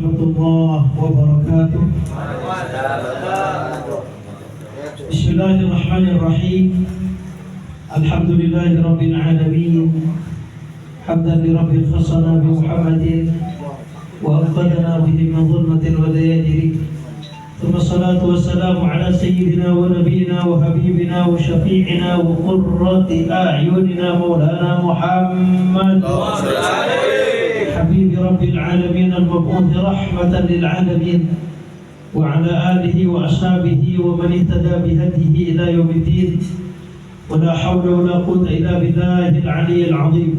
warahmatullahi wabarakatuh. Bismillahirrahmanirrahim. Alhamdulillahi rabbil alamin. Hamdan li rabbil khasana bi Muhammadin wa anqadana bihi min dhulmatil wadayajiri. Thumma salatu wassalamu ala sayyidina wa nabiyyina wa habibina wa syafi'ina wa qurrati a'yunina maulana Muhammad حبيب رب العالمين المبعوث رحمة للعالمين وعلى آله وأصحابه ومن اهتدى بهديه إلى يوم الدين ولا حول ولا قوة إلا بالله العلي العظيم.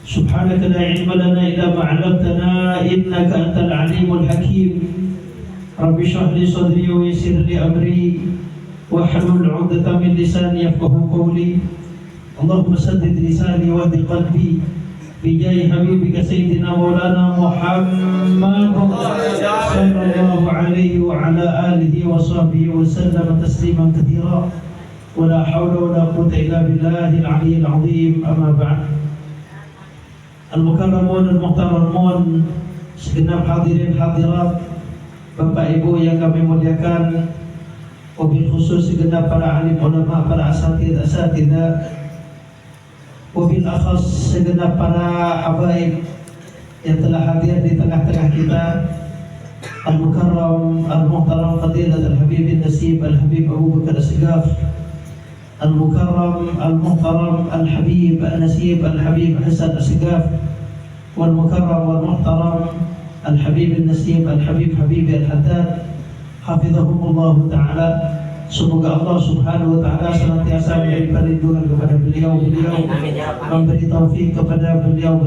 سبحانك لا علم لنا إلا ما علمتنا إنك أنت العليم الحكيم. رب اشرح لي صدري ويسر لي أمري واحلل عقدة من لساني يفقهوا قولي. اللهم سدد لساني واهد قلبي بجاه حبيبك سيدنا مولانا محمد صلى الله عليه وعلى آله وصحبه وسلم تسليما كثيرا ولا حول ولا قوة إلا بالله العلي العظيم. أما بعد. Al-Mukarramun Al-Muhtaramun, segenap hadirin hadirat, Bapak Ibu yang kami muliakan, wabil khusus segenap para alim ulama, para asatidzah, wabil akhas segenap para habaib yang telah hadir di tengah-tengah kita. Al-Mukarram Al-Muhtaram Fadilat Al-Habib Nasib Al-Habib Abu Bakar As-Sigaf, Al-Mukarram Al-Muhtaram Al-Habib Al-Nasib Al-Habib Hasan As-Sigaf, Wal-Mukarram Wal-Muhtaram Al-Habib Al-Nasib Al-Habib Habib Al-Haddad, hafizahumullah ta'ala. Semoga Allah subhanahu wa ta'ala senantiasa memberi perlindungan kepada beliau, memberi taufik kepada beliau,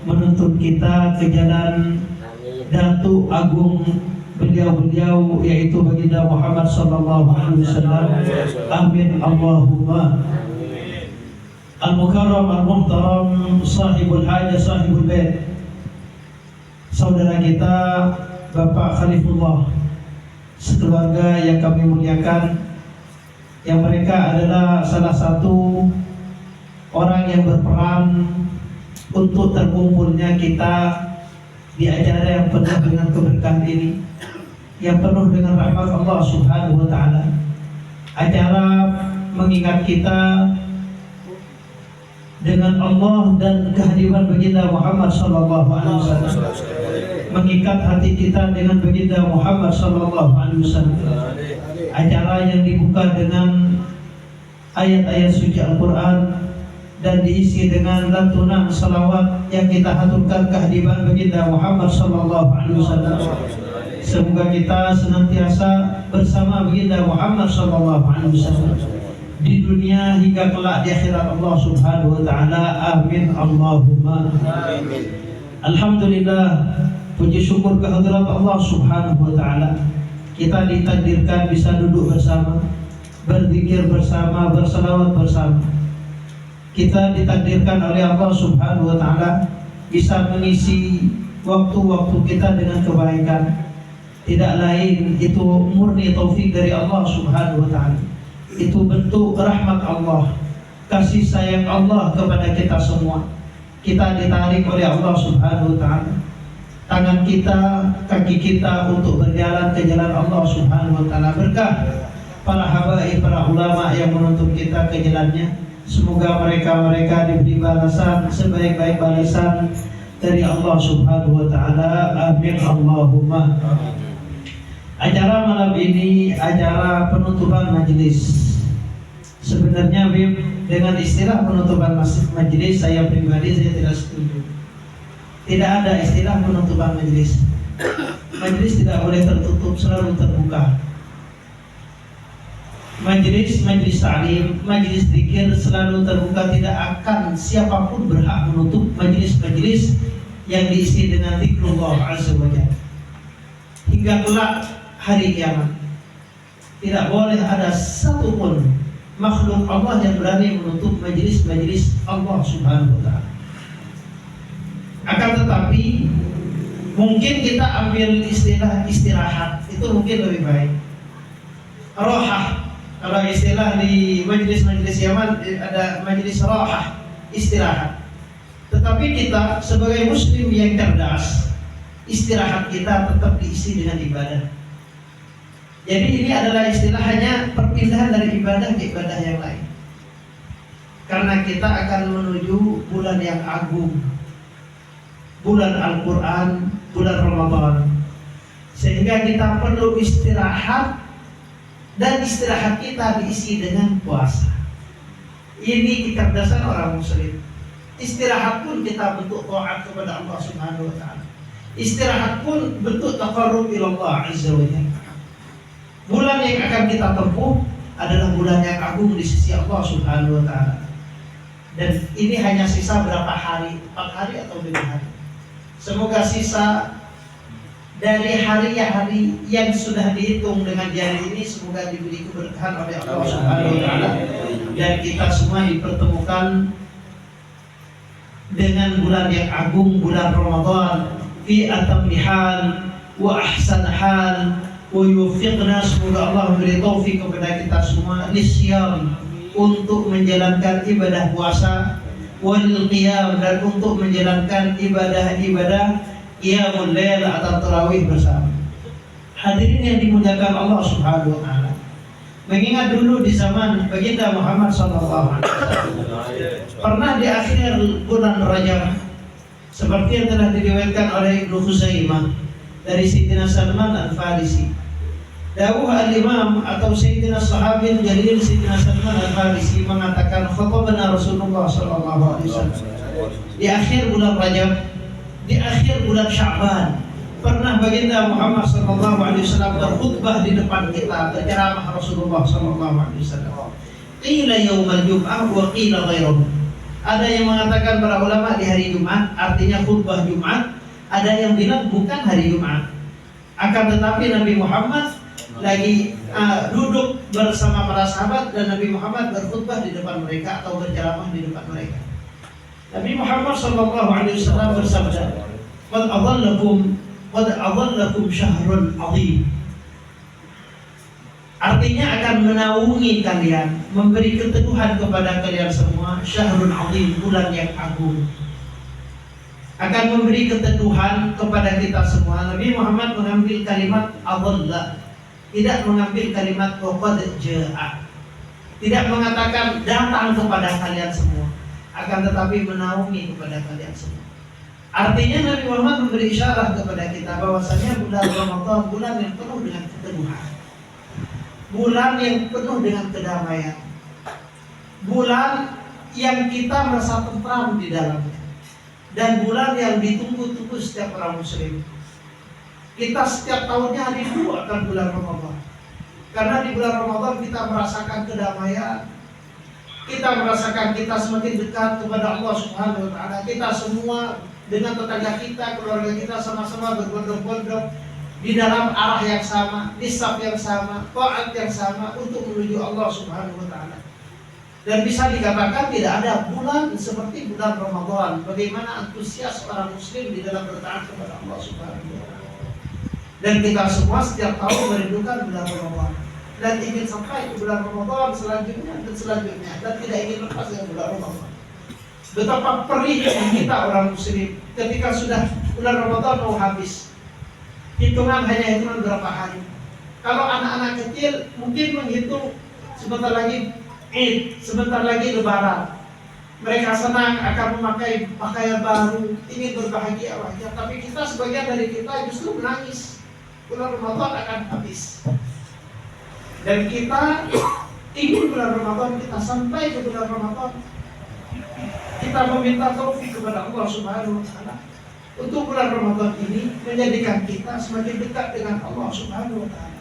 menuntun kita ke jalan Datu Agung beliau, yaitu baginda Muhammad sallallahu alaihi wasallam. Amin Allahumma. Al-Mukarram Al-Muhtaram, sahibul hajah, sahibul bait, saudara kita Bapak Khalifullah, sekeluarga yang kami muliakan, yang mereka adalah salah satu orang yang berperan untuk terkumpulnya kita di acara yang penuh dengan keberkahan ini, yang penuh dengan rahmat Allah subhanahu wa ta'ala. Acara mengingat kita dengan Allah dan kehadiran baginda Muhammad sallallahu alaihi wasallam, mengikat hati kita dengan baginda Muhammad sallallahu alaihi wasallam. Acara yang dibuka dengan ayat-ayat suci Al-Quran dan diisi dengan lantunan salawat yang kita haturkan kehadiran baginda Muhammad sallallahu alaihi wasallam. Semoga kita senantiasa bersama baginda Muhammad sallallahu alaihi wasallam di dunia hingga kelak di akhirat Allah subhanahu wa ta'ala. Amin Allahumma. Amin. Alhamdulillah, puji syukur kehadirat Allah subhanahu wa ta'ala, kita ditakdirkan bisa duduk bersama, berzikir bersama, berselawat bersama. Kita ditakdirkan oleh Allah subhanahu wa ta'ala bisa mengisi waktu-waktu kita dengan kebaikan. Tidak lain itu murni taufik dari Allah subhanahu wa ta'ala. Itu bentuk rahmat Allah, kasih sayang Allah kepada kita semua. Kita ditarik oleh Allah subhanahu wa ta'ala, tangan kita, kaki kita untuk berjalan ke jalan Allah subhanahu wa ta'ala. Berkah para habaib, para ulama yang menuntun kita ke jalannya. Semoga mereka diberi balasan sebaik-baik balasan dari Allah subhanahu wa ta'ala. Amin Allahumma. Acara malam ini acara penutupan majelis. Sebenarnya dengan istilah penutupan majelis, saya pribadi saya tidak setuju. Tidak ada istilah penutupan majelis. Majelis tidak boleh tertutup, selalu terbuka. Majelis ta'lim, majelis zikir selalu terbuka. Tidak akan siapapun berhak menutup majelis-majelis yang diisi dengan zikrullah azza wa jalla hingga kelak hari kiamat. Tidak boleh ada satupun makhluk Allah yang berani menutup majelis-majelis Allah subhanahu wa ta'ala. Akan tetapi mungkin kita ambil istilah istirahat, itu mungkin lebih baik. Rohah, kalau istilah di majelis-majelis Yaman ada majelis rohah, istirahat. Tetapi kita sebagai muslim yang cerdas, istirahat istirahat kita tetap diisi dengan ibadah. Jadi ini adalah istilah hanya perpindahan dari ibadah ke ibadah yang lain. Karena kita akan menuju bulan yang agung, bulan Al-Quran, bulan Ramadan. Sehingga kita perlu istirahat, dan istirahat kita diisi dengan puasa. Ini kecerdasan orang muslim. Istirahat pun kita bentuk taat kepada Allah Subhanahu wa taala. Istirahat pun bentuk taqarrub ila Allah Azza wa Jalla. Bulan yang akan kita tempuh adalah bulan yang agung di sisi Allah Subhanahu wa taala. Dan ini hanya sisa berapa hari? 4 hari atau 5 hari? Semoga sisa dari hari-hari yang sudah dihitung dengan jari ini semoga diberi keberkahan oleh Allah Subhanahu wa taala, dan kita semua dipertemukan dengan bulan yang agung, bulan Ramadan, fi atammi hal wa ahsan hal, wa yuwaffiqna, semoga Allah memberi taufik kepada kita semua lisyam, untuk menjalankan ibadah puasa, wal qiyam, dan untuk menjalankan ibadah-ibadah qiyamul lail atau tarawih bersama. Hadirin yang dimuliakan Allah Subhanahu wa taala, mengingat dulu di zaman baginda Muhammad sallallahu alaihi wasallam pernah di akhir bulan Rajab, seperti yang telah diriwayatkan oleh Ibnu Khuzaimah dari Sayyidina Salman Al-Farisi, dawuh al-Imam atau Sayyidina Sahabi Jalil Sayyidina Salman Al-Farisi mengatakan, khatabana Rasulullah sallallahu alaihi wasallam di akhir bulan Rajab, di akhir bulan Sya'ban, pernah baginda Muhammad sallallahu alaihi wasallam berkhutbah di depan kita, berceramah Rasulullah sallallahu alaihi wasallam. Qila yaumal jum'ah wa qila ghairuhu. Ada yang mengatakan para ulama di hari Jumat, artinya khutbah Jumat. Ada yang bilang bukan hari Jumat. Akan tetapi Nabi Muhammad lagi duduk bersama para sahabat, dan Nabi Muhammad berkhutbah di depan mereka atau berceramah di depan mereka. Nabi Muhammad sallallahu alaihi wasallam bersabda, "Qad adhallakum syahrun 'azim." Artinya akan menaungi kalian, memberi keteguhan kepada kalian semua, syahrun 'azim, bulan yang agung. Akan memberi keteguhan kepada kita semua. Nabi Muhammad mengambil kalimat adhalla, tidak mengambil kalimat qad jaa. Tidak mengatakan datang kepada kalian semua, akan tetapi menaungi kepada kalian semua. Artinya Nabi Muhammad memberi isyarat kepada kita bahwasanya bulan Ramadan bulan yang penuh dengan keteguhan, bulan yang penuh dengan kedamaian, bulan yang kita merasa tentram di dalamnya, dan bulan yang ditunggu-tunggu setiap orang muslim. Kita setiap tahunnya rindu akan bulan Ramadan, karena di bulan Ramadan kita merasakan kedamaian, kita merasakan kita semakin dekat kepada Allah Subhanahu wa taala. Kita semua dengan tetangga kita, keluarga kita sama-sama berbondong-bondong di dalam arah yang sama, di saf yang sama, taat yang sama untuk menuju Allah Subhanahu wa taala. Dan bisa dikatakan tidak ada bulan seperti bulan Ramadan. Bagaimana antusias orang muslim di dalam bertaat kepada Allah Subhanahu wa taala. Dan kita semua setiap tahun merindukan bulan Ramadan, dan ingin sampai ke bulan Ramadan selanjutnya dan selanjutnya, dan tidak ingin lepas dari bulan Ramadan. Betapa perihnya kita orang muslim ketika sudah bulan Ramadan mau habis. Hitungan hanya hitungan berapa hari. Kalau anak-anak kecil mungkin menghitung sebentar lagi Id, sebentar lagi Lebaran. Mereka senang akan memakai pakaian baru, ingin berbahagia wajah. Tapi kita, sebagian dari kita justru menangis. Bulan Ramadan akan habis. Dan kita ingin bulan Ramadan kita sampai ke bulan Ramadan. Kita meminta taufik kepada Allah Subhanahu wa taala untuk bulan Ramadan ini menjadikan kita semakin dekat dengan Allah Subhanahu wa taala.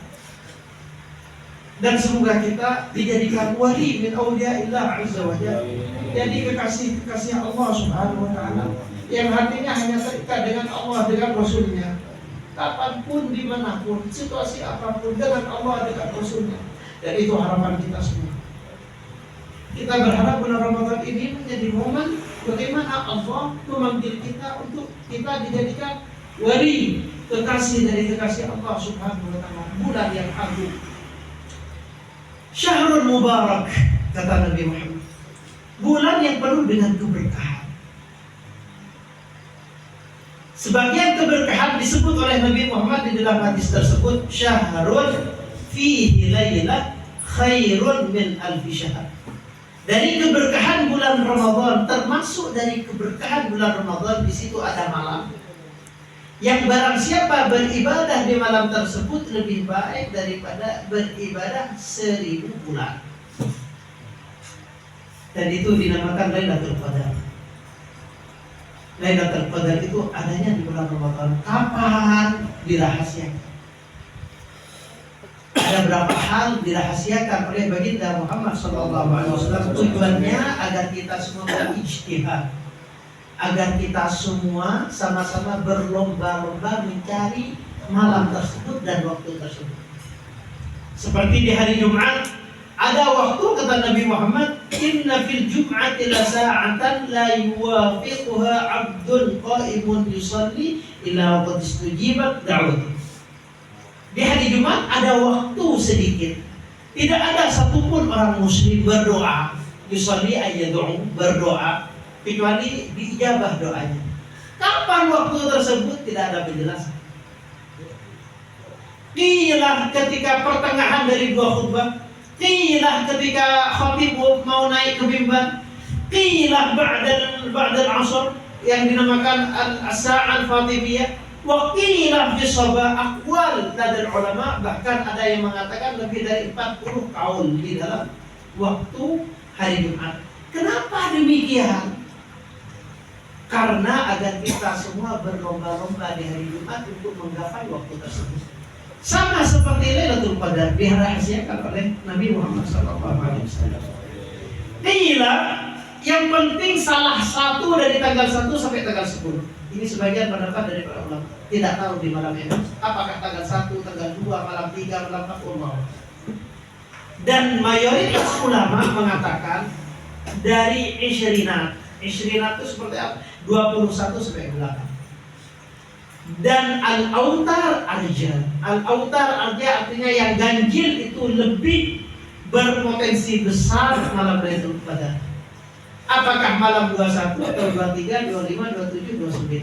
Dan semoga kita dijadikan wali min awliyaillah azza wa jalla, jadi kekasih-kekasih Allah Subhanahu wa taala yang hatinya hanya terikat dengan Allah, dengan Rasulnya. Kapanpun, dimanapun, situasi apapun, dengan Allah, dengan Rasulnya. Dan itu harapan kita semua. Kita berharap bulan Ramadan ini menjadi momen bagaimana Allah memanggil kita untuk kita dijadikan wali, kekasih dari kekasih Allah Subhanahu wa taala, bulan yang agung. Syahrul Mubarak, kata Nabi Muhammad, bulan yang penuh dengan keberkahan. Sebagian keberkahan disebut oleh Nabi Muhammad di dalam hadis tersebut, syahrun fihi lailah khairun min alfi syahr. Dari keberkahan bulan Ramadan, termasuk dari keberkahan bulan Ramadan, di situ ada malam. Yang barang siapa beribadah di malam tersebut lebih baik daripada beribadah 1000 bulan. Dan itu dinamakan Lailatul Qadar. Lailatul Qadar itu adanya di bulan Ramadan. Kapan? Dirahasiakan. Ada berapa hal dirahasiakan oleh baginda Muhammad SAW. Tujuannya agar kita semua berijtihad, agar kita semua sama-sama berlomba-lomba mencari malam tersebut dan waktu tersebut. Seperti di hari Jumat, ada waktu kata Nabi Muhammad, inna fil jum'ati la sa'atan la yuwafiquha 'abdun qa'imun yusalli illa qad istujibat da'watuh. Di hari Jumat ada waktu sedikit, tidak ada satupun orang muslim berdoa, yusalli ayyad'u, berdoa, kecuali diijabah doanya. Kapan waktu tersebut tidak ada penjelasan. Qilah ketika pertengahan dari dua khutbah, qilah ketika khatib mau naik ke mimbar, qilah ba'dal asr yang dinamakan as-sa'ah al-fatimiyah, wa qilah fi sabah, aqwal dari ulama, bahkan ada yang mengatakan lebih dari 40 kaul di dalam waktu hari Jumat. Kenapa demikian? Karena agar kita semua berlomba-lomba di hari Jumat untuk menggapai waktu tersebut. Sama seperti Lailatul Qadar dirahasiakan oleh Nabi Muhammad SAW. Qila, yang penting salah satu dari tanggal 1 sampai tanggal 10. Ini sebagian pendapat dari para ulama. Tidak tahu di malam ini apakah tanggal 1, tanggal 2, malam 3, malam 4, Allah. Dan mayoritas ulama mengatakan dari Ishrinat. Ishrinat itu seperti apa? 21 sampai 8. Dan al-autar arja. Al-autar arja artinya yang ganjil itu lebih berpotensi besar malam Lailatul Qadar. Apakah malam 21 atau 23, 25, 27, 29?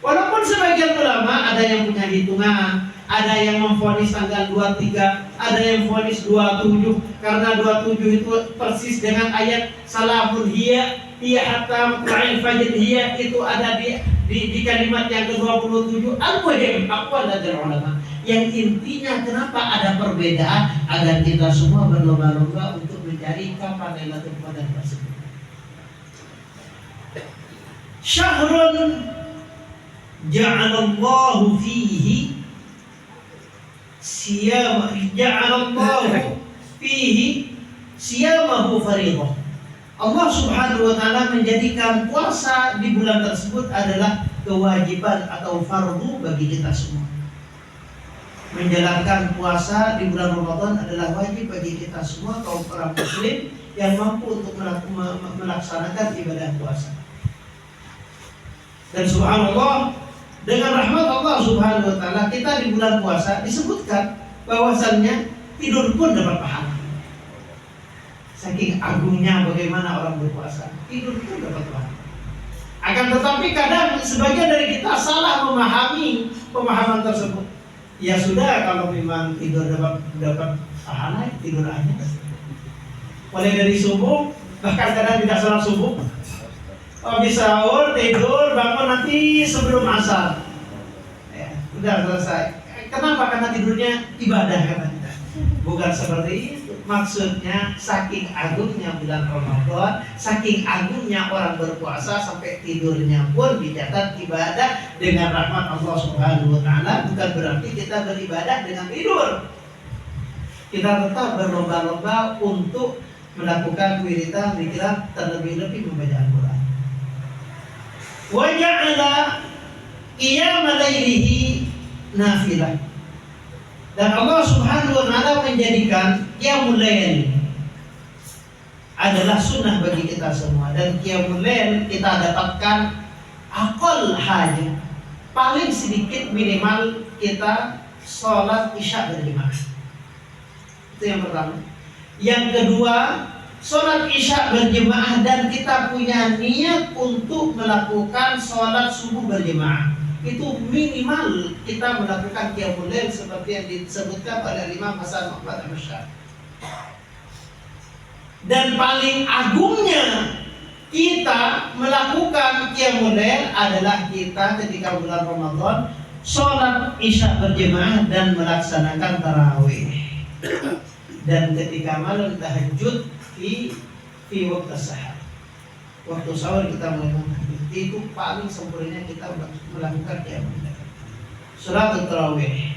Walaupun sebagian ulama ada yang punya hitungan, ada yang memvonis tanggal 23, ada yang memvonis 27, karena 27 itu persis dengan ayat salamun hiya hatta matla'il fajr, hiya itu ada di kalimat yang ke-27. Al-muhim aqwal dari ulama. Yang intinya kenapa ada perbedaan, agar kita semua berlomba-lomba untuk mencari kapan Lailatul Qadar tersebut. Syahrun ja'alallahu fihi ja'alallahu fihi siyamahu fariḍah. Allah Subhanahu wa taala menjadikan puasa di bulan tersebut adalah kewajiban atau fardu bagi kita semua. Menjalankan puasa di bulan Ramadan adalah wajib bagi kita semua kaum orang muslim yang mampu untuk melaksanakan ibadah puasa. Dan subhanallah, dengan rahmat Allah Subhanahu wa taala, kita di bulan puasa disebutkan bahwasannya tidur pun dapat pahala. Saking agungnya bagaimana orang berpuasa, tidur pun dapat pahala. Akan tetapi kadang sebagian dari kita salah memahami pemahaman tersebut. Ya sudah, kalau memang tidur dapat pahala, tidur aja. Mulai dari subuh, bahkan kadang tidak sholat subuh, habis sahur, tidur, bangun nanti sebelum asar. Ya, sudah selesai. Kenapa? Karena tidurnya ibadah katanya. Bukan seperti itu. Maksudnya saking agungnya bulan Ramadan, saking agungnya orang berpuasa sampai tidurnya pun dicatat ibadah dengan rahmat Allah Subhanahu wa taala. Bukan berarti kita beribadah dengan tidur. Kita tetap berlomba-lomba untuk melakukan wiridan, zikir, terlebih-lebih membaca Al-Qur'an. Wa ja'ala qiyama lailihi nafilah. Dan Allah Subhanahu wa taala menjadikan qiyamul lail adalah sunnah bagi kita semua. Dan qiyamul lail kita dapatkan aqall hajat, paling sedikit minimal kita sholat isya berjamaah. Itu yang pertama. Yang kedua, sholat isya berjamaah dan kita punya niat untuk melakukan sholat subuh berjamaah. itu minimal kita melakukan qiyamul lail seperti yang disebutkan oleh Imam Hasan Muhammad Al-Syarih. Dan paling agungnya kita melakukan qiyamul lail adalah kita ketika bulan Ramadan sholat isya berjemaah dan melaksanakan tarawih. Dan ketika malam tahajud di waktu sahur. Waktu sahur kita melakukan itu paling sempurna kita melakukan qiyamul lail. Salat tarawih.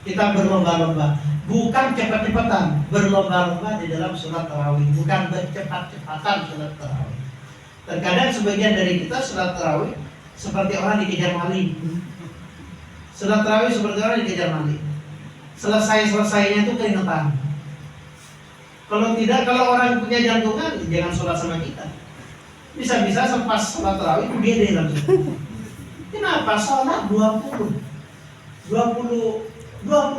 Kita berlomba-lomba, bukan cepat-cepatan, berlomba-lomba di dalam salat tarawih, bukan bercepat-cepatan salat tarawih. Terkadang sebagian dari kita salat tarawih seperti orang dikejar maling. Salat tarawih seperti orang dikejar maling. Selesainya itu keringetan. Kalau tidak, kalau orang punya jantungan, jangan sholat sama kita. Bisa-bisa selepas sholat tarawih gede langsung. Kenapa? Sholat 20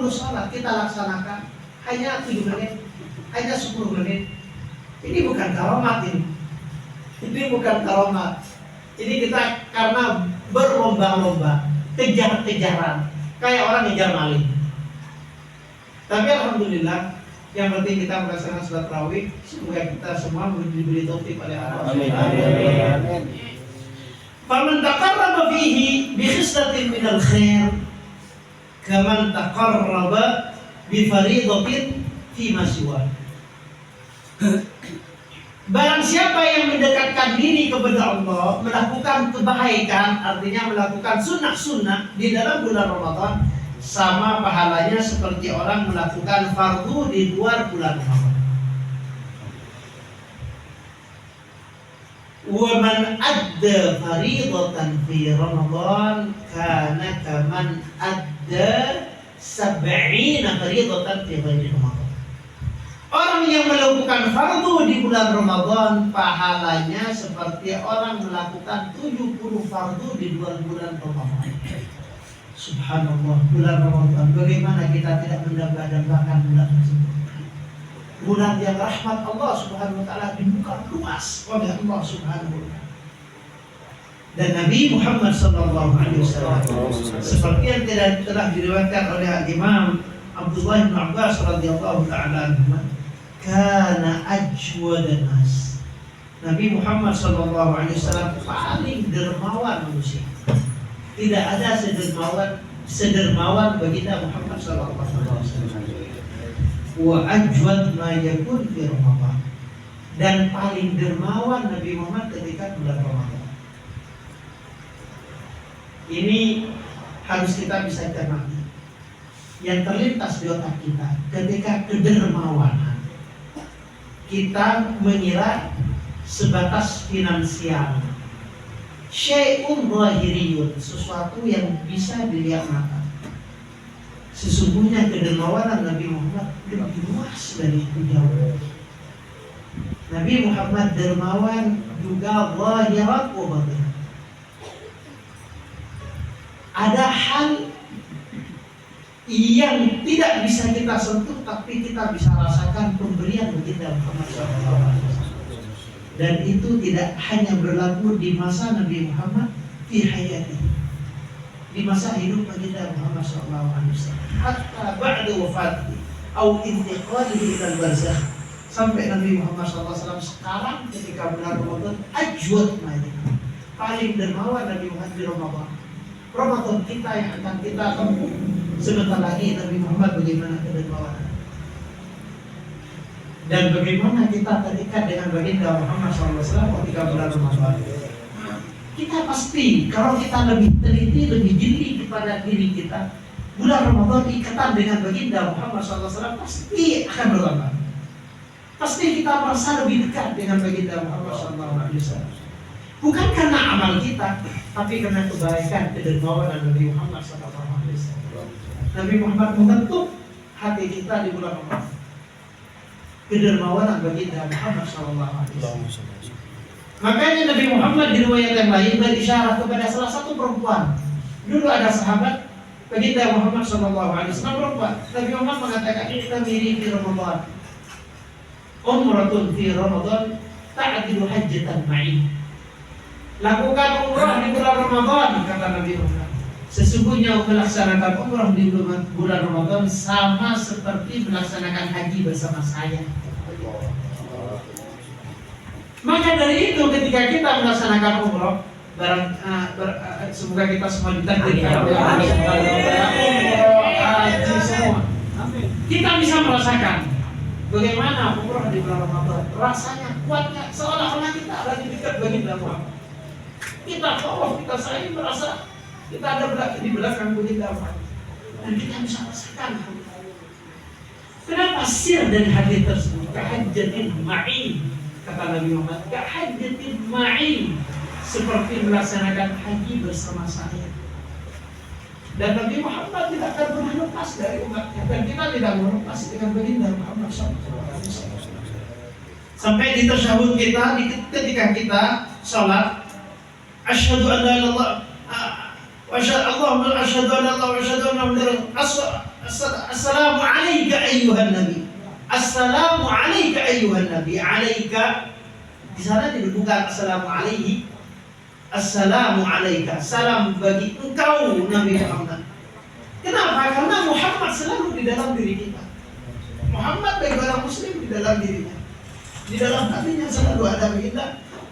sholat kita laksanakan hanya 7 menit, hanya 10 menit. Ini bukan karomat ini. Ini bukan karomat. Ini kita karena berlomba-lomba, kejar-kejaran, kayak orang ngejar maling. Tapi alhamdulillah, yang penting kita melaksanakan sholat tarawih. Semoga kita semua diberi taufik oleh Allah. Amin. Faman taqarraba fihi bi khislatin minal khair kaman taqarraba bi fariidatin fi ma siwa. Barang siapa yang mendekatkan diri kepada Allah, melakukan kebaikan, artinya melakukan sunnah-sunnah di dalam bulan Ramadan, sama pahalanya seperti orang melakukan fardu di luar bulan Ramadan. Wa man adda fariidatan fi Ramadan kana kaman adda 70 fariidatan fi ghairi Ramadan. Orang yang melakukan fardu di bulan Ramadan pahalanya seperti orang melakukan 70 fardu di bulan Ramadan. Subhanallah, bulan Ramadan, bagaimana kita tidak mendamba-dambakan bulan tersebut? Bulan yang rahmat Allah Subhanahu wa ta'ala dibuka luas oleh Allah Subhanahu wa ta'ala. Dan Nabi Muhammad sallallahu alaihi wasallam seperti yang telah diriwayatkan oleh Imam Abdullah bin Abbas radhiyallahu ta'ala anhu, kana ajwadan nas. Nabi Muhammad sallallahu alaihi wasallam paling dermawan manusia. Tidak ada sedermawan baginda Muhammad sallallahu alaihi wasallam. Wa ajwad ma yakun fi Ramadan. Dan paling dermawan Nabi Muhammad ketika bulan Ramadan. Ini harus kita bisa cermati. Yang terlintas di otak kita ketika kedermawanan, kita mengira sebatas finansial. Syai'un zahiriyun, sesuatu yang bisa dilihat mata. Sesungguhnya kedermawanan Nabi Muhammad lebih luas dari itu jauh. Nabi Muhammad dermawan juga zahirat wa batin. Ada hal yang tidak bisa kita sentuh tapi kita bisa rasakan pemberian baginda Muhammad SAW. Dan itu tidak hanya berlaku di masa Nabi Muhammad fi hayati, di masa hidup baginda Muhammad SAW, hatta ba'da wafati atau intiqalihi ilal barzakh, sampai Nabi Muhammad SAW sekarang ketika bulan Ramadan ajwad majid, paling dermawan Nabi Muhammad di Ramadan kita yang akan kita tempuh sebentar lagi. Nabi Muhammad bagaimana kedermawanan dan bagaimana kita terikat dengan baginda Muhammad SAW ketika bulan Ramadan. Kita pasti kalau kita lebih teliti, lebih jeli kepada diri kita, bulan Ramadan ikatan dengan baginda Muhammad SAW pasti akan bertambah. Pasti kita merasa lebih dekat dengan baginda Muhammad SAW. Bukan karena amal kita, tapi karena kebaikan, kedermawanan Nabi Muhammad SAW. Nabi Muhammad membentuk hati kita di bulan Ramadan. Kedermawanan baginda Muhammad SAW. Makanya Nabi Muhammad di riwayat yang lain berisyarat kepada salah satu perempuan. Dulu ada sahabat baginda Muhammad SAW perempuan. Nabi Muhammad mengatakan, "Ihtamiri fi Ramadan, umratun fi Ramadan ta'dilu hajjatan ma'i." Lakukan umrah di bulan Ramadan, kata Nabi Muhammad, Sesungguhnya melaksanakan umrah di bulan Ramadan sama seperti melaksanakan haji bersama saya. Maka dari itu ketika kita melaksanakan umrah, semoga kita semua ditakdirkan oleh Allah Subhanahu wa taala haji semua. Kita bisa merasakan bagaimana umrah di bulan Ramadan. Rasanya kuatnya seolah-olah kita ada di dekat baginda Muhammad. Kita tawaf, kita sa'i merasa kita ada di belakang baginda Muhammad. Dan kita bisa merasakan. Kenapa sir dari hadis tersebut? Kahajjatin ma'i, kata Nabi Muhammad. Kahajjatin ma'i, seperti melaksanakan haji bersama saya. Dan Nabi Muhammad tidak akan pernah lepas dari umatnya. Dan kita tidak mau lepas dengan baginda Muhammad SAW. Sampai di tasyahud kita, ketika kita sholat, asyhadu an la ilaha wa asyhadu anna Allah wa asyhadu anna Muhammadan assalamu alayka ayyuhan nabi. Assalamu alayka ayyuhan nabi. Alayka di sana bukan assalamu alaihi. Assalamu alayka, salam bagi engkau Nabi Muhammad. Kenapa? Karena Muhammad selalu di dalam diri kita. Muhammad bagi orang muslim di dalam dirinya. Di dalam hatinya selalu ada kita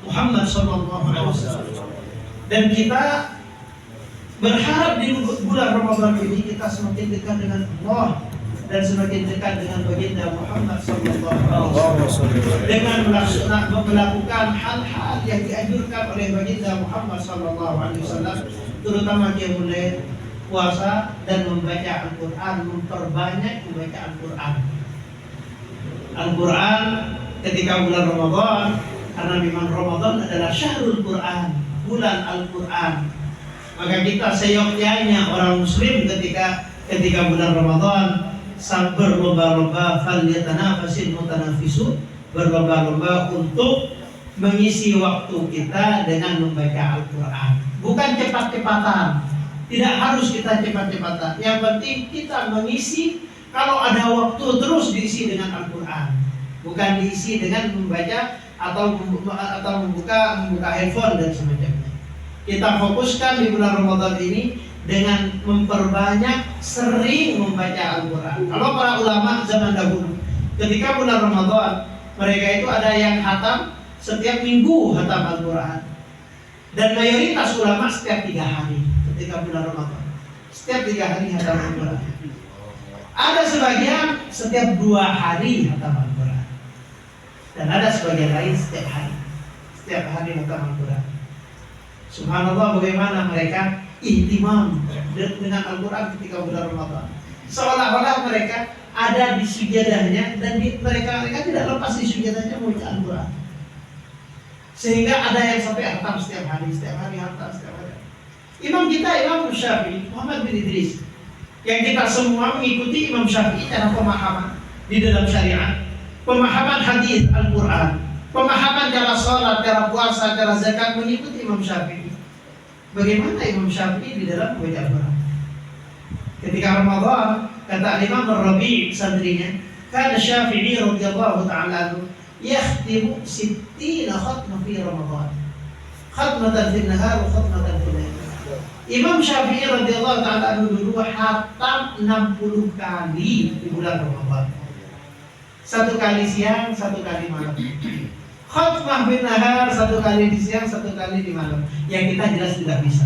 Muhammad SAW. Dan kita berharap di bulan Ramadan ini kita semakin dekat dengan Allah dan semakin dekat dengan baginda Muhammad SAW, dengan melakukan hal-hal yang dianjurkan oleh baginda Muhammad SAW, terutama qiyamul lail, puasa, dan membaca Al-Quran, memperbanyak membaca Al-Quran. Al-Quran ketika bulan Ramadan, karena memang Ramadan adalah syahrul Quran, bulan Al-Quran, maka kita seyogyanya orang muslim ketika bulan Ramadan berlomba-lomba, falyatanafasil mutanafisun, berlomba-lomba untuk mengisi waktu kita dengan membaca Al-Quran. Bukan cepat-cepatan, tidak harus kita cepat-cepatan. Yang penting kita mengisi, kalau ada waktu terus diisi dengan Al-Quran, bukan diisi dengan membaca atau membuka handphone dan semacamnya. Kita fokuskan di bulan Ramadan ini dengan memperbanyak sering membaca Al-Quran. Kalau para ulama zaman dahulu, ketika bulan Ramadan, mereka itu ada yang khatam setiap minggu khatam Al-Quran. Dan mayoritas ulama setiap 3 hari ketika bulan Ramadan. Setiap 3 hari khatam Al-Quran. Ada sebagian setiap 2 hari khatam Al-Quran. Dan ada sebagian lain setiap hari. Setiap hari khatam Al-Quran. Subhanallah, bagaimana mereka ihtimam dengan Al-Quran ketika bulan Ramadan. Seolah-olah mereka ada di sujadahnya dan mereka tidak lepas di sujadahnya membaca Al-Quran. Sehingga ada yang sampai khatam setiap hari khatam setiap hari. Imam kita, Imam Syafi'i, Muhammad bin Idris, yang kita semua mengikuti Imam Syafi'i cara pemahaman di dalam syariat, pemahaman hadis Al-Quran, pemahaman cara sholat, cara puasa, cara zakat, mengikuti Imam Syafi'i. Bagaimana Imam Syafi'i di dalam membaca Al-Quran? Ketika Ramadan, kata Imam Ar-Rabi' santrinya, kana Syafi'i radhiyallahu ta'ala anhu yakhtimu 60 khatmah fi Ramadan. Khatmatan fi nahar wa khatmatan fi lail. Imam Syafi'i radhiyallahu ta'ala anhu dulu khatam 60 kali di bulan Ramadan. 1 kali siang, 1 kali malam. Khatmah bin nahar, 1 kali di siang, 1 kali di malam. Yang kita jelas tidak bisa.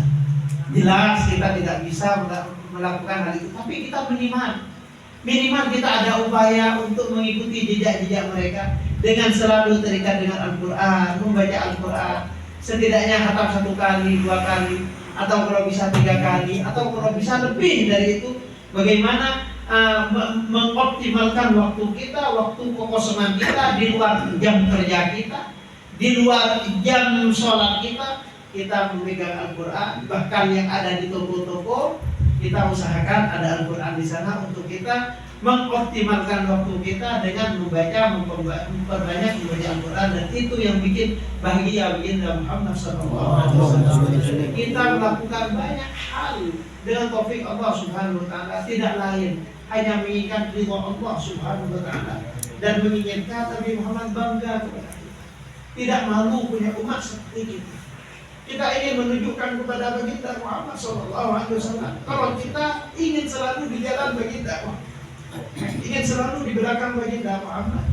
Jelas kita tidak bisa melakukan hal itu. Tapi kita minimal kita ada upaya untuk mengikuti jejak-jejak mereka dengan selalu terikat dengan Al-Quran, membaca Al-Quran. Setidaknya khatam 1 kali, 2 kali, atau kalau bisa 3 kali, atau kalau bisa lebih dari itu. Bagaimana mengoptimalkan waktu kita, waktu kekosongan kita di luar jam kerja kita, di luar jam sholat kita memegang Al-Quran. Bahkan yang ada di toko-toko, kita usahakan ada Al-Quran di sana untuk kita mengoptimalkan waktu kita dengan memperbanyak membaca Al-Quran. Dan itu yang bikin bahagia baginda Muhammad SAW. Kita melakukan banyak hal dengan taufik Allah Subhanahu wa ta'ala, tidak lain hanya menginginkan ridha Allah Subhanahu wa ta'ala dan menginginkan Nabi Muhammad bangga kepada kita. Tidak malu punya umat seperti kita. Kita ingin menunjukkan kepada baginda Muhammad SAW. Kalau kita ingin selalu di jalan baginda Muhammad, ingin selalu di belakang baginda Muhammad,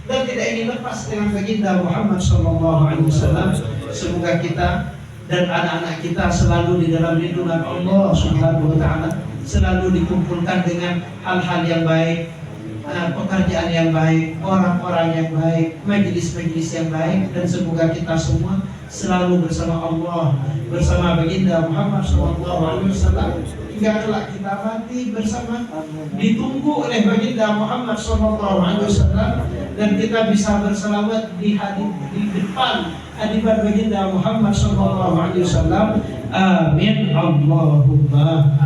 dan tidak ingin lepas dengan baginda Muhammad SAW, semoga kita dan anak-anak kita selalu di dalam lindungan Allah Subhanahu wa Ta'ala, selalu dikumpulkan dengan hal-hal yang baik, pekerjaan yang baik, orang-orang yang baik, majelis-majelis yang baik, dan semoga kita semua selalu bersama Allah, bersama baginda Muhammad SAW hingga kelak kita mati bersama, ditunggu oleh baginda Muhammad SAW, dan kita bisa berselawat di depan hadirat baginda Muhammad SAW. Amin Allahumma.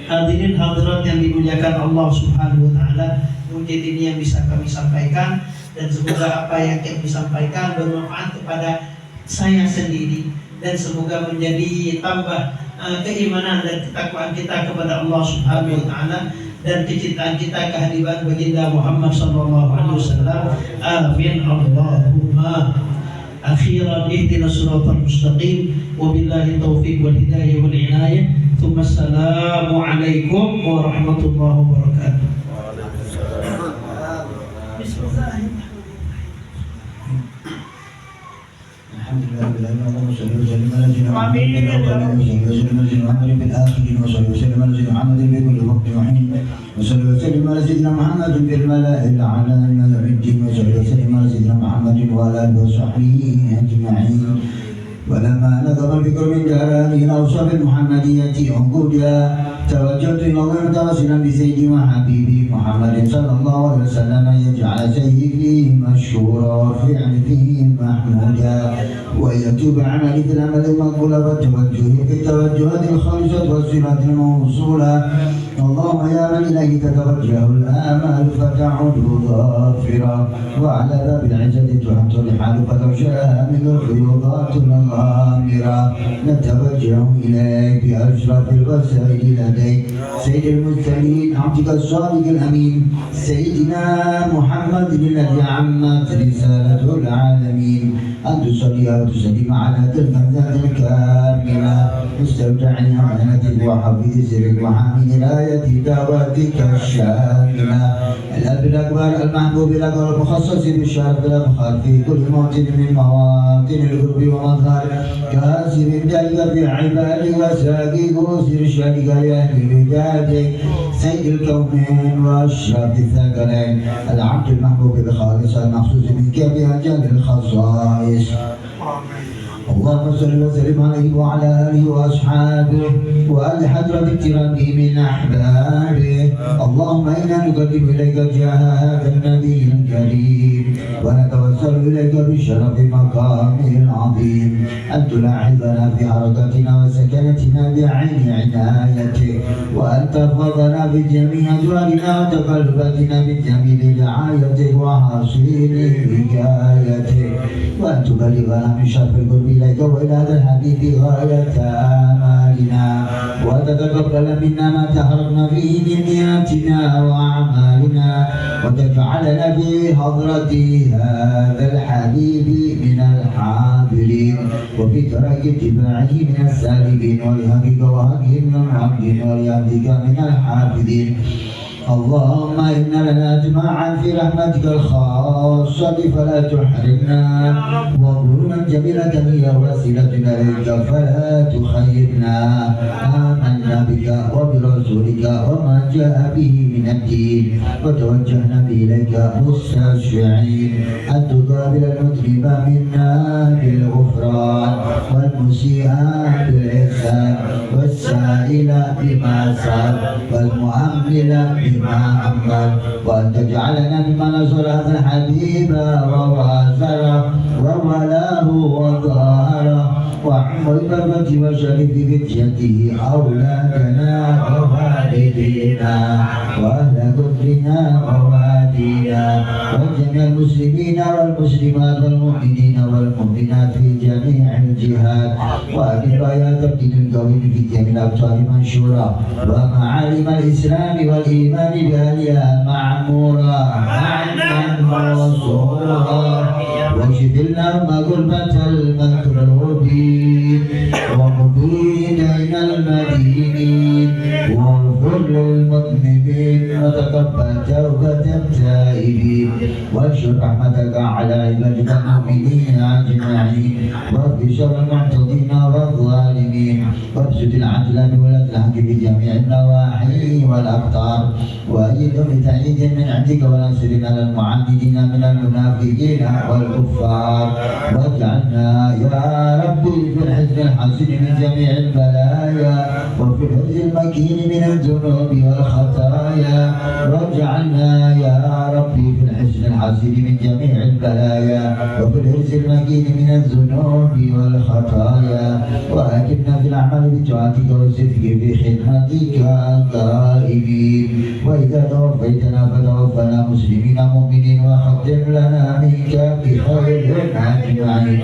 Hadirin hadirat yang dimuliakan Allah Subhanahu wa Ta'ala, mungkin ini yang bisa kami sampaikan, dan semoga apa yang kami sampaikan bermanfaat kepada saya sendiri, dan semoga menjadi tambah keimanan dan ketakwaan kita kepada Allah Subhanahu wa Ta'ala, dan kecintaan kita kehadiran baginda Muhammad SAW. Amin Allahumma. Akhiran ihdinas siratal mustaqim, wabillahi taufiq wal hidayah wal inayah. Assalamualaikum warahmatullahi wabarakatuh. Alhamdulillah, Allahumma salli wa sallim ala sayyidina Muhammadin wa ala alihi wa sallim Muhammadin bil akhirin wa salli wa sallim ala sayyidina Muhammadin bi kulli waqtin wa hin wa salli wa sallim ala sayyidina Muhammadin bil mala'il a'la min al-'iddin wa salli wa sallim ala sayyidina Muhammadin wa ala alihi wa sahbihi ajma'in. ولما نظر الفكر من جلال الأوصاف المحمدية عقودا توجهت إلى الله متواصلا بسيدي وحبيبي محمد صلى الله عليه وسلم يجعل سيدي مشهورا وفعله محمودا ويتوب عملي في العمل المقبول والتوجه في التوجهات الخالصة والصلات الموصولة. اللهم يا من إليه تتوجه الآمال فتعود ظافرا، وعلى باب العزة تحط الحال فتغشاها من الفيوضات الغامرة. نتوجه إليك بأشرف الوسائل لديك سيد المرسلين عبدك الصادق الأمين سيدنا محمد الذي عمت رسالة العالمين، أن تصلي وتسلم على تلك الذات الكاملة مستودعين أمانتك وحفظ سرك وحامل آية دعوتك الشاملة، الأب الأكبر المحبوب لك والمخصص بالشرف الأبخر في كل موطن من مواطن القرب ومظهر كاسر ذلك في عبادك وساقي كوسر شرك لأهل بدادك سيد الكونين وأشرف الثقلين، العبد المحبوب الخالص المخصوص منك بأجل الخصائص. اللهم صل وسلم عليه وعلى اله واصحابه وآل حضرة الكرام من احبابه. اللهم انا نقدم اليك جاه هذا النبي الكريم ونتوسل اليك بشرف مقامه العظيم، ان تلاحظنا في حركاتنا وسكنتنا بعين عنايتك، وان تحفظنا بجميع ادوارنا وتقلباتنا من جميل رعايتك وحصين حكايتك، وان تبلغنا من شرف القرب إليك وإلى هذا الحديث غاية آمالنا، وتتقبل منا ما تحرقنا فيه من نياتنا وأعمالنا، وتجعلنا في حضرة هذا الحبيب من الحاضرين، وفي طريق اتباعه من السالكين، ولهديك وهديه من المعبدين، ولهديك من الحافظين. اللهم إنا لنا أجمعا في رحمتك الخاصة فلا تحرمنا، وظلما جميلة هي وسيلتنا إليك فلا تخيبنا. آمنا بك وبرسولك وما جاء به من الدين، وتوجهنا به إليك مستشفعين أن تقابل المذنب منا بالغفران، والمسيء بالإحسان، والسائل بما سأل، والمؤمل بما أمل، وأن تجعلنا ممن نصر هذا الحبيب ووازره وولاه وظاهره، وعم البركة وشرف فتيته أولادنا ووالدينا وأهل كفرنا ووالدينا وجميع المسلمين والمسلمات والمؤمنين والمؤمنات في جميع الجهات، وأجل رايات الدين القويم في جميع الأبطال منشورة، ومعالم الإسلام والإيمان بأهلها معمورة معنا ورسولها، واكشف اللهم غربة المكروبين واقضي دين المدينين واغفر للمذنبين وتقبل توبة التائبين وانشر رحمتك على عبادك المؤمنين أجمعين واغفر شر المعتدين والظالمين وابسط العدل بولاة الحق في جميع النواحي والأقطار وأيدهم بتأييد من عندك ونصر على المعاندين من المنافقين والكفار واجعلنا يا ربي في الحزن الحسن من جميع البلايا وفي الحزن المكين من الذنوب والخطايا واجعلنا يا ربي في الحزن الحسن من جميع البلايا وفي الحزن المكين من الذنوب والخطايا وأكرمنا في الأعمال بطاعتك والصدق في خدمتك الدائمين وإذا توفيتنا فتوفنا مسلمين مؤمنين وختم لنا منك بخير أجمعين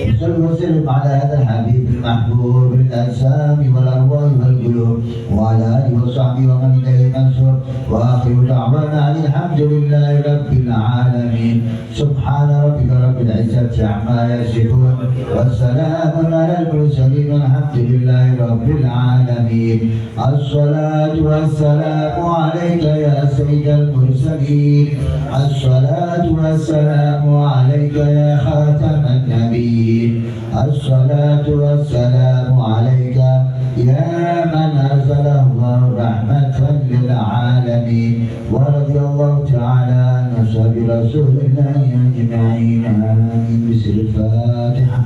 وصل وسلم على هذا الحبيب المحبوب للأجسام والأرواح والقلوب وعلى آله وصحبه ومن إليه منصور وآخر دعوانا أن الحمد لله رب العالمين سبحان ربك رب العزة عما يصفون والسلام على المرسلين والحمد لله رب العالمين الصلاة والسلام عليك يا سيد المرسلين الصلاة والسلام عليك يا خاتم النبيين الصلاة والسلام عليك يا من أرسله الله رحمة للعالمين ورضي الله تعالى عن أصحاب رسول الله أجمعين آمين. بسم الفاتحة.